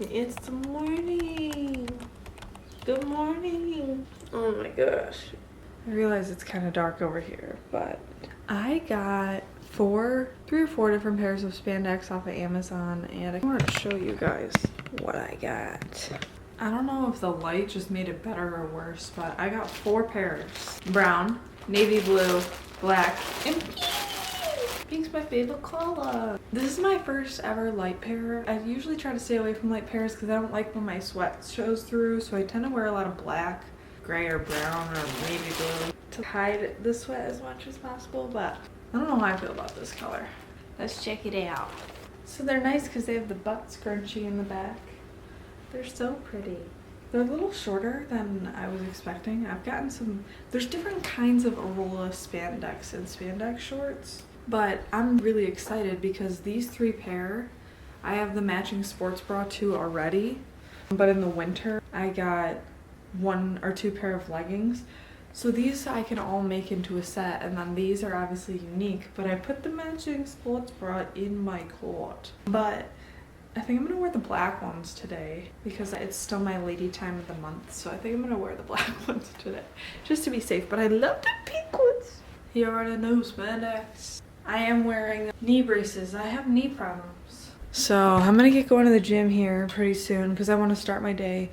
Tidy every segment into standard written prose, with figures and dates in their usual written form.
It's the morning. Good morning. Oh my gosh. I realize it's kind of dark over here, but I got 3 or 4 different pairs of spandex off of Amazon, and I wanted to show you guys what I got. I don't know if the light just made it better or worse, but I got 4 pairs. Brown, navy blue, black, and pink. Pink's my favorite color. This is my first ever light pair. I usually try to stay away from light pairs because I don't like when my sweat shows through, so I tend to wear a lot of black, gray, or brown, or navy blue to hide the sweat as much as possible, but I don't know how I feel about this color. Let's check it out. So they're nice because they have the butt scrunchie in the back. They're so pretty. They're a little shorter than I was expecting. I've gotten there's different kinds of Arola spandex and spandex shorts, but I'm really excited because these 3 pair, I have the matching sports bra too already, but in the winter I got 1 or 2 pair of leggings. So these I can all make into a set, and then these are obviously unique, but I put the matching sports bra in my cart. But I think I'm gonna wear the black ones today because it's still my lady time of the month, so I think I'm gonna wear the black ones today just to be safe. But I love the pink ones. You already know spandex. I am wearing knee braces. I have knee problems. So I'm gonna get going to the gym here pretty soon because I want to start my day.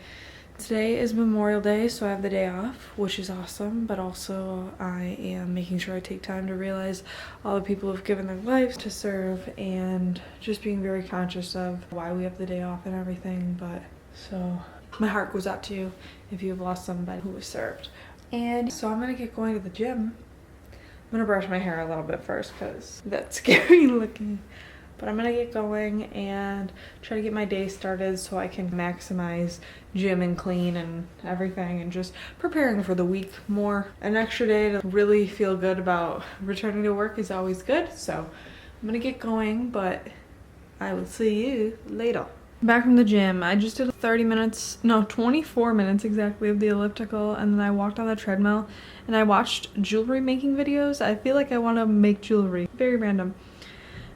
Today is Memorial Day, so I have the day off, which is awesome, but also I am making sure I take time to realize all the people who have given their lives to serve and just being very conscious of why we have the day off and everything. But so my heart goes out to you if you have lost somebody who was served. And so I'm gonna get going to the gym. I'm gonna brush my hair a little bit first because that's scary looking. But I'm gonna get going and try to get my day started so I can maximize gym and clean and everything, and just preparing for the week more. An extra day to really feel good about returning to work is always good. So I'm gonna get going, but I will see you later. Back from the gym, I just did 24 minutes exactly of the elliptical, and then I walked on the treadmill and I watched jewelry making videos. I feel like I want to make jewelry. Very random.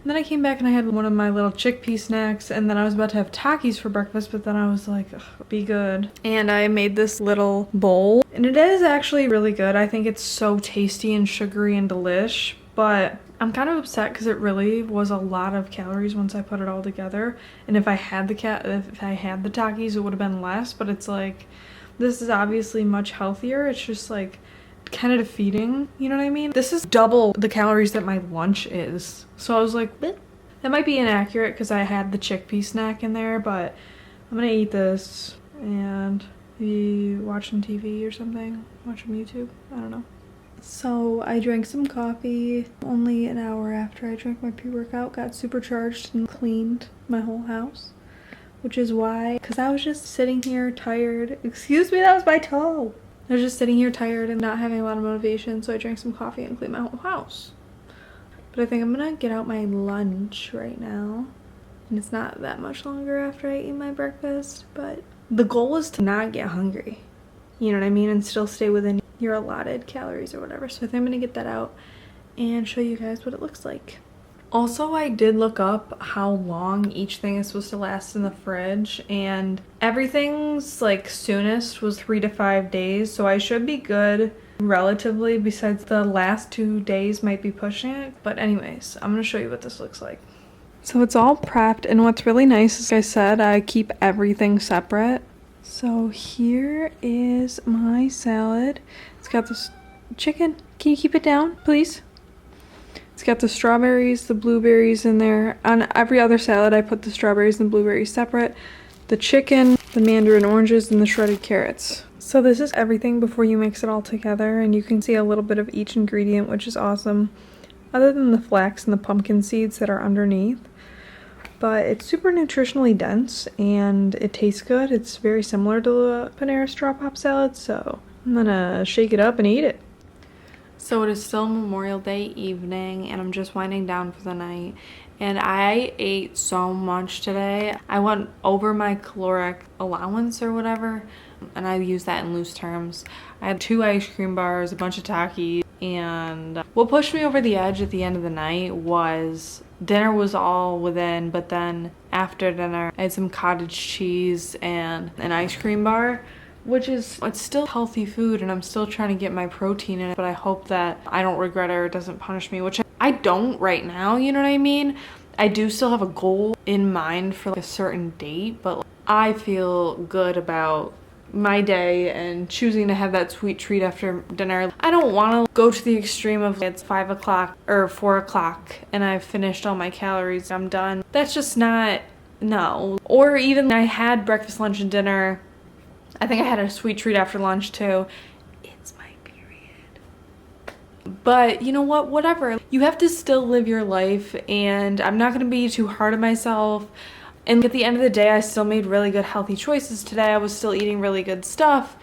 And then I came back and I had one of my little chickpea snacks, and then I was about to have Takis for breakfast, but then I was like, ugh, be good. And I made this little bowl, and it is actually really good. I think it's so tasty and sugary and delish, but I'm kind of upset because it really was a lot of calories once I put it all together. And if I had the Takis, it would have been less, but it's like, this is obviously much healthier. It's just like kind of defeating, you know what I mean? This is double the calories that my lunch is. So I was like, bleh. That might be inaccurate because I had the chickpea snack in there, but I'm gonna eat this and be watching TV or something, watching YouTube, I don't know. So I drank some coffee only an hour after I drank my pre-workout, got supercharged and cleaned my whole house, which is why, because I was just sitting here tired. Excuse me, that was my toe. I was just sitting here tired and not having a lot of motivation, so I drank some coffee and cleaned my whole house. But I think I'm gonna get out my lunch right now. And it's not that much longer after I eat my breakfast, but the goal is to not get hungry. You know what I mean? And still stay within your allotted calories or whatever. So I think I'm gonna get that out and show you guys what it looks like. Also, I did look up how long each thing is supposed to last in the fridge, and everything's like soonest was 3 to 5 days, so I should be good relatively, besides the last 2 days might be pushing it. But anyways, I'm gonna show you what this looks like. So it's all prepped, and what's really nice is, like I said, I keep everything separate. So here is my salad. It's got this chicken. Can you keep it down, please? It's got the strawberries, the blueberries in there. On every other salad, I put the strawberries and blueberries separate. The chicken, the mandarin oranges, and the shredded carrots. So this is everything before you mix it all together, and you can see a little bit of each ingredient, which is awesome. Other than the flax and the pumpkin seeds that are underneath. But it's super nutritionally dense, and it tastes good. It's very similar to the Panera Straw Pop salad, so I'm gonna shake it up and eat it. So it is still Memorial Day evening, and I'm just winding down for the night. And I ate so much today. I went over my caloric allowance or whatever, and I use that in loose terms. I had 2 ice cream bars, a bunch of Takis, And what pushed me over the edge at the end of the night was dinner was all within, but then after dinner I had some cottage cheese and an ice cream bar, which is, it's still healthy food and I'm still trying to get my protein in it, but I hope that I don't regret it or it doesn't punish me, which I don't right now, you know what I mean? I do still have a goal in mind for like a certain date, but I feel good about my day and choosing to have that sweet treat after dinner. I don't want to go to the extreme of it's 5 o'clock or 4 o'clock and I've finished all my calories, I'm done. That's just not, no. Or even I had breakfast, lunch, and dinner. I think I had a sweet treat after lunch too. It's my period. But you know what, whatever. You have to still live your life and I'm not going to be too hard on myself. And at the end of the day, I still made really good healthy choices today. I was still eating really good stuff.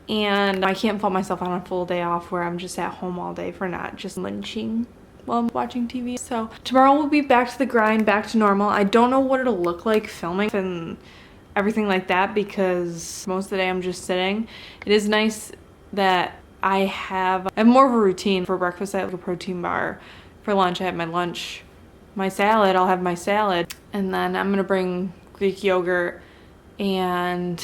And I can't fault myself on a full day off where I'm just at home all day for not just munching while I'm watching TV. So tomorrow we'll be back to the grind, back to normal. I don't know what it'll look like filming and everything like that because most of the day I'm just sitting. It is nice that I have more of a routine. For breakfast I have like a protein bar. For lunch I have my lunch. My salad, I'll have my salad, and then I'm gonna bring Greek yogurt, and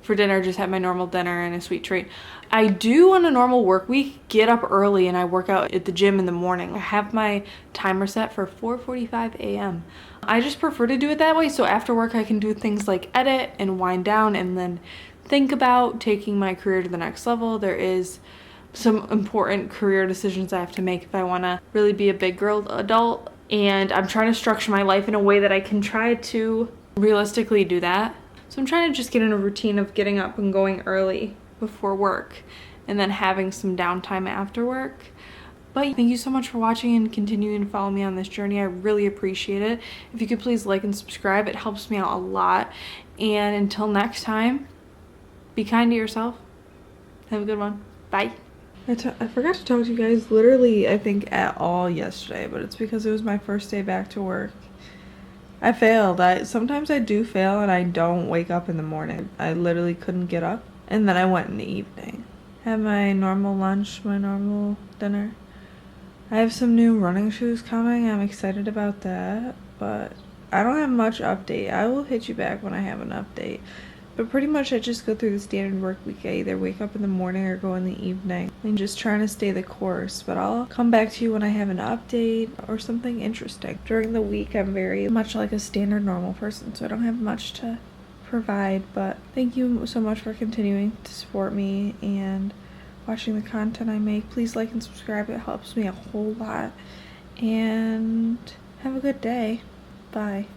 for dinner just have my normal dinner and a sweet treat. I do on a normal work week get up early and I work out at the gym in the morning. I have my timer set for 4:45 a.m. I just prefer to do it that way so after work I can do things like edit and wind down and then think about taking my career to the next level. There is some important career decisions I have to make if I want to really be a big girl adult. And I'm trying to structure my life in a way that I can try to realistically do that. So I'm trying to just get in a routine of getting up and going early before work and then having some downtime after work. But thank you so much for watching and continuing to follow me on this journey. I really appreciate it. If you could please like and subscribe, it helps me out a lot. And until next time, be kind to yourself. Have a good one. Bye. I forgot to talk to you guys literally, I think, at all yesterday, but it's because it was my first day back to work. I failed. Sometimes I do fail and I don't wake up in the morning. I literally couldn't get up. And then I went in the evening. Had my normal lunch, my normal dinner. I have some new running shoes coming. I'm excited about that, but I don't have much update. I will hit you back when I have an update. But pretty much I just go through the standard work week. I either wake up in the morning or go in the evening. I'm just trying to stay the course, but I'll come back to you when I have an update or something interesting. During the week I'm very much like a standard normal person, so I don't have much to provide, but thank you so much for continuing to support me and watching the content I make. Please like and subscribe, it helps me a whole lot. And have a good day. Bye.